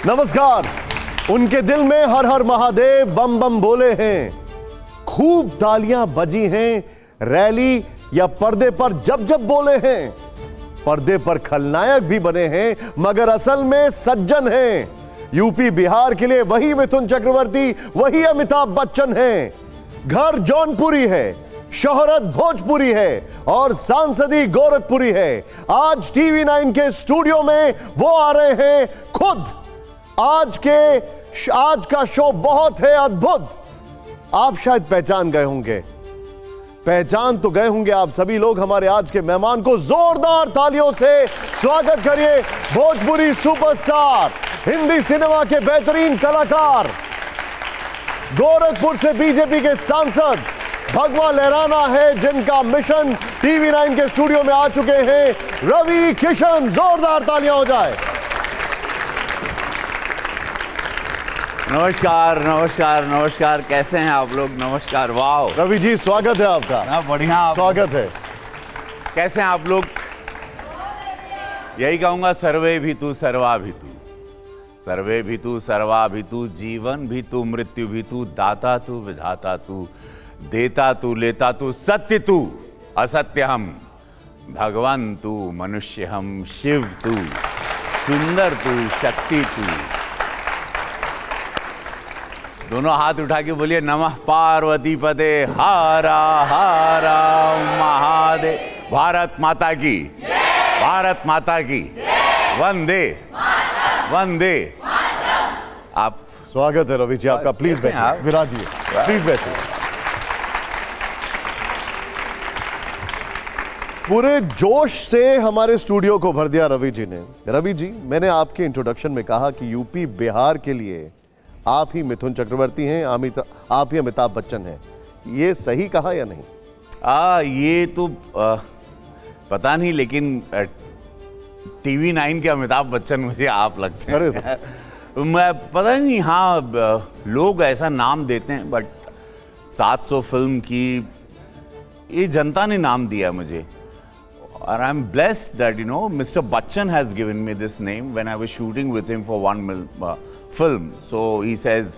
नमस्कार। उनके दिल में हर हर महादेव बम बम बोले हैं, खूब तालियां बजी हैं, रैली या पर्दे पर जब जब बोले हैं। पर्दे पर खलनायक भी बने हैं मगर असल में सज्जन हैं। यूपी बिहार के लिए वही मिथुन चक्रवर्ती, वही अमिताभ बच्चन हैं। घर जौनपुरी है, शोहरत भोजपुरी है और सांसदी गोरखपुरी है। आज टीवी 9 के स्टूडियो में वो आ रहे हैं खुद। आज का शो बहुत है अद्भुत। आप शायद पहचान गए होंगे, पहचान तो गए होंगे आप सभी लोग। हमारे आज के मेहमान को जोरदार तालियों से स्वागत करिए। भोजपुरी सुपरस्टार, हिंदी सिनेमा के बेहतरीन कलाकार, गोरखपुर से बीजेपी के सांसद भगवा लहराना है, जिनका मिशन टीवी 9 के स्टूडियो में आ चुके हैं, रवि किशन। जोरदार तालियां हो जाए। नमस्कार नमस्कार नमस्कार, कैसे हैं आप लोग? नमस्कार। वाह रवि जी, स्वागत है आपका। ना बढ़िया, स्वागत है। कैसे हैं आप लोग? यही कहूंगा, सर्वे भी तू सर्वा भी तू, सर्वे भी तू सर्वा भी तू, जीवन भी तू मृत्यु भी तू, दाता तू विधाता तू, देता तू लेता तू, सत्य तू असत्य हम, भगवान तू मनुष्य हम, शिव तू, सुंदर तू, शक्ति तू। दोनों हाथ उठा के बोलिए नमः पार्वती पते हारा हारा महादेव। भारत माता की, भारत माता की, वंदे वंदे। आप स्वागत है रवि जी आपका। प्लीज बैठिए, विराजिए, प्लीज बैठिए। पूरे जोश से हमारे स्टूडियो को भर दिया रवि जी ने। रवि जी, मैंने आपके इंट्रोडक्शन में कहा कि यूपी बिहार के लिए आप ही मिथुन चक्रवर्ती हैं, आप ही अमिताभ बच्चन हैं। ये सही कहा या नहीं? ये तो पता नहीं, लेकिन टीवी 9 के अमिताभ बच्चन मुझे आप लगते हैं। अरे मैं पता नहीं, हाँ लोग ऐसा नाम देते हैं, बट 700 फिल्म की ये जनता ने नाम दिया मुझे। और I am blessed that mister Bachchan has given me this name when I was shooting with him for one film. So he says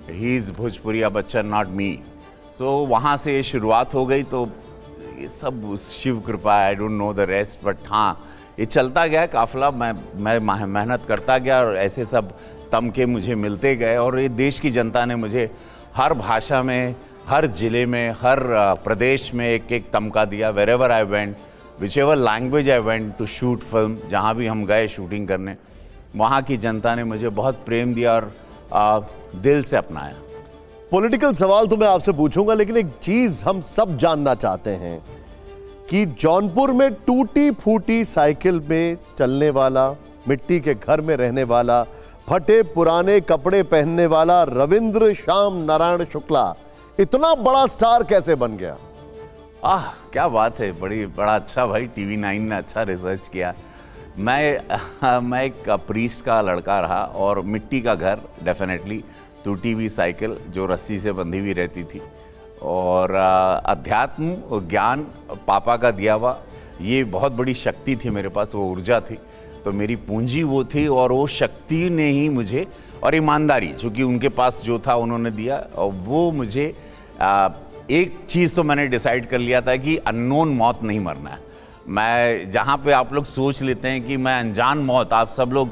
he's Bhojpuriya Bachchan, not me. So वहाँ से ये शुरुआत हो गई। तो ये सब शिव कृपा, I don't know the rest, but हाँ ये चलता गया काफिला। मैं मेहनत करता गया और ऐसे सब तमके मुझे मिलते गए। और ये देश की जनता ने मुझे हर भाषा में, हर जिले में, हर प्रदेश में एक एक तमका दिया। wherever I went, whichever language I went to shoot film, जहाँ भी हम गए शूटिंग करने, वहाँ की जनता ने मुझे बहुत प्रेम दिया और दिल से अपनाया। पॉलिटिकल सवाल तो मैं आपसे पूछूंगा, लेकिन एक चीज हम सब जानना चाहते हैं कि जौनपुर में टूटी फूटी साइकिल में चलने वाला, मिट्टी के घर में रहने वाला, फटे पुराने कपड़े पहनने वाला रविंद्र श्याम नारायण शुक्ला इतना बड़ा स्टार कैसे बन गया? क्या बात है, बड़ा अच्छा भाई, टीवी 9 ने अच्छा रिसर्च किया। मैं एक प्रीस्ट का लड़का रहा और मिट्टी का घर, डेफिनेटली टूटी हुई साइकिल जो रस्सी से बंधी हुई रहती थी, और अध्यात्म और ज्ञान पापा का दिया हुआ, ये बहुत बड़ी शक्ति थी मेरे पास, वो ऊर्जा थी। तो मेरी पूंजी वो थी और वो शक्ति ने ही मुझे, और ईमानदारी चूँकि उनके पास जो था उन्होंने दिया, और वो मुझे एक चीज़ तो मैंने डिसाइड कर लिया था कि अननोन मौत नहीं मरना है। मैं जहाँ पे आप लोग सोच लेते हैं कि मैं अनजान मौत, आप सब लोग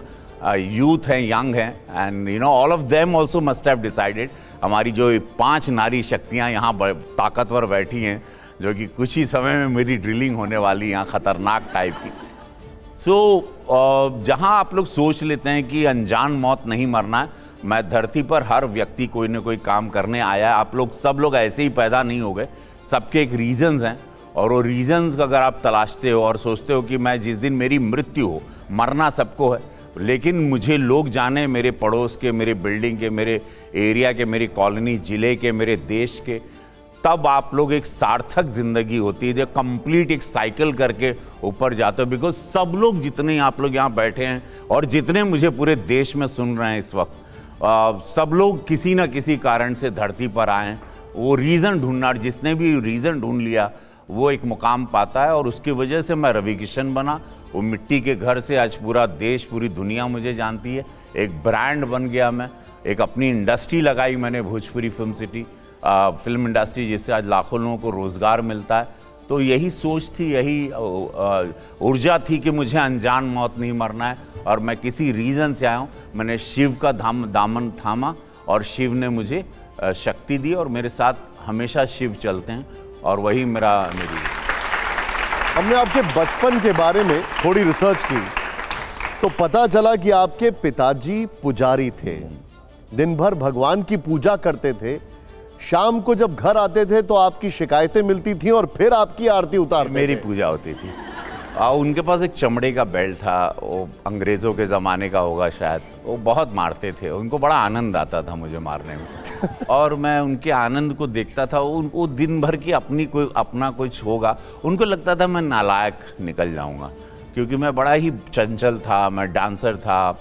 यूथ हैं, यंग हैं, and all of them also must have decided. हमारी जो 5 नारी शक्तियाँ यहाँ ताकतवर बैठी हैं, जो कि कुछ ही समय में मेरी ड्रिलिंग होने वाली, यहाँ ख़तरनाक टाइप की। सो जहाँ आप लोग सोच लेते हैं कि अनजान मौत नहीं मरना है, मैं धरती पर हर व्यक्ति कोई ना कोई काम करने आया है। आप लोग सब लोग ऐसे ही पैदा नहीं हो गए, सबके एक रीजंस हैं, और वो रीजंस अगर आप तलाशते हो और सोचते हो कि मैं जिस दिन मेरी मृत्यु हो, मरना सबको है, लेकिन मुझे लोग जाने, मेरे पड़ोस के, मेरे बिल्डिंग के, मेरे एरिया के, मेरी कॉलोनी, ज़िले के, मेरे देश के, तब आप लोग एक सार्थक ज़िंदगी होती है, जो कंप्लीट एक साइकिल करके ऊपर जाते हो। बिकॉज सब लोग, जितने आप लोग यहाँ बैठे हैं और जितने मुझे पूरे देश में सुन रहे हैं इस वक्त, सब लोग किसी न किसी कारण से धरती पर आए हैं। वो रीज़न ढूंढना, जिसने भी रीज़न ढूंढ लिया वो एक मुकाम पाता है, और उसकी वजह से मैं रवि किशन बना। वो मिट्टी के घर से आज पूरा देश, पूरी दुनिया मुझे जानती है। एक ब्रांड बन गया मैं, एक अपनी इंडस्ट्री लगाई मैंने, Bhojpuri film city film industry, जिससे आज लाखों लोगों को रोज़गार मिलता है। तो यही सोच थी, यही ऊर्जा थी कि मुझे अनजान मौत नहीं मरना है, और मैं किसी रीज़न से आया हूँ। मैंने शिव का दामन थामा और शिव ने मुझे शक्ति दी, और मेरे साथ हमेशा शिव चलते हैं, और वही मेरी। हमने आपके बचपन के बारे में थोड़ी रिसर्च की तो पता चला कि आपके पिताजी पुजारी थे, दिन भर भगवान की पूजा करते थे। शाम को जब घर आते थे तो आपकी शिकायतें मिलती थी और फिर आपकी आरती उतारते मेरी थे। पूजा होती थी। उनके पास एक चमड़े का बेल्ट था, वो अंग्रेज़ों के ज़माने का होगा शायद। वो बहुत मारते थे, उनको बड़ा आनंद आता था मुझे मारने में और मैं उनके आनंद को देखता था। उनको दिन भर की अपना कुछ होगा, उनको लगता था मैं नालायक निकल जाऊंगा, क्योंकि मैं बड़ा ही चंचल था, मैं डांसर था,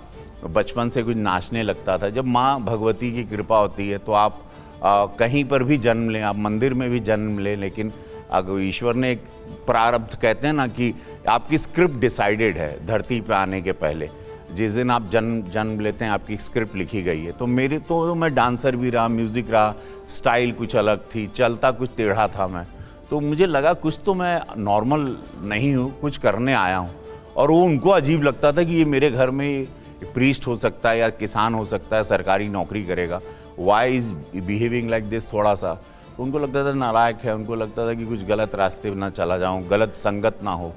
बचपन से कुछ नाचने लगता था। जब माँ भगवती की कृपा होती है तो आप कहीं पर भी जन्म लें, आप मंदिर में भी जन्म लें, लेकिन अगर ईश्वर ने एक प्रारब्ध, कहते हैं ना कि आपकी स्क्रिप्ट डिसाइडेड है धरती पे आने के पहले। जिस दिन आप जन्म लेते हैं आपकी स्क्रिप्ट लिखी गई है। तो मैं डांसर भी रहा, म्यूज़िक रहा, स्टाइल कुछ अलग थी, चलता कुछ टेढ़ा था मैं। तो मुझे लगा कुछ तो मैं नॉर्मल नहीं हूँ, कुछ करने आया हूँ। और वो उनको अजीब लगता था कि ये मेरे घर में प्रीस्ट हो सकता है या किसान हो सकता है, सरकारी नौकरी करेगा, why is behaving like this. थोड़ा सा उनको लगता था नालायक है, उनको लगता था कि कुछ गलत रास्ते ना चला जाऊं, गलत संगत ना हो,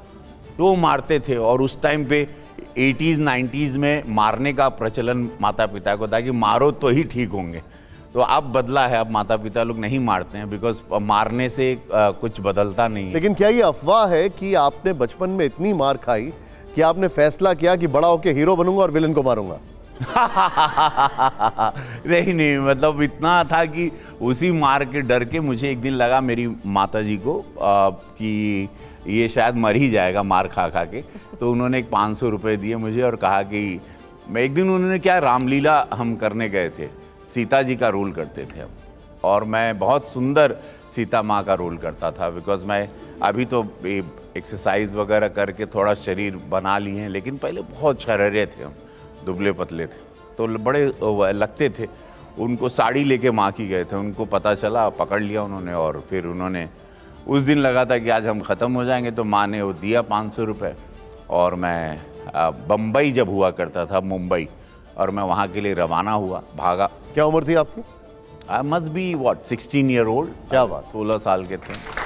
तो वो मारते थे। और उस टाइम पे 80s 90s में मारने का प्रचलन माता पिता को था कि मारो तो ही ठीक होंगे। तो अब बदला है, अब माता पिता लोग नहीं मारते हैं, बिकॉज मारने से कुछ बदलता नहीं है। लेकिन क्या ये अफवाह है कि आपने बचपन में इतनी मार खाई कि आपने फैसला किया कि बड़ा होके हीरो बनूंगा और विलन को मारूंगा? नहीं, मतलब इतना था कि उसी मार के डर के मुझे एक दिन लगा मेरी माताजी को कि ये शायद मर ही जाएगा मार खा खा के। तो उन्होंने एक 500 रुपये दिए मुझे और कहा कि मैं एक दिन, उन्होंने क्या रामलीला हम करने गए थे, सीता जी का रोल करते थे हम, और मैं बहुत सुंदर सीता माँ का रोल करता था। बिकॉज मैं अभी तो एक्सरसाइज वगैरह करके थोड़ा शरीर बना लिए हैं, लेकिन पहले बहुत शरीरे थे हम, दुबले पतले थे, तो बड़े लगते थे। उनको साड़ी लेके माँ की गए थे, उनको पता चला, पकड़ लिया उन्होंने, और फिर उन्होंने उस दिन लगा था कि आज हम ख़त्म हो जाएंगे, तो माँ ने वो दिया 500 रुपये। और मैं बम्बई जब हुआ करता था, मुंबई, और मैं वहाँ के लिए रवाना हुआ, भागा। क्या उम्र थी आपकी? I must be 16 year old. क्या बात, 16 साल के थे।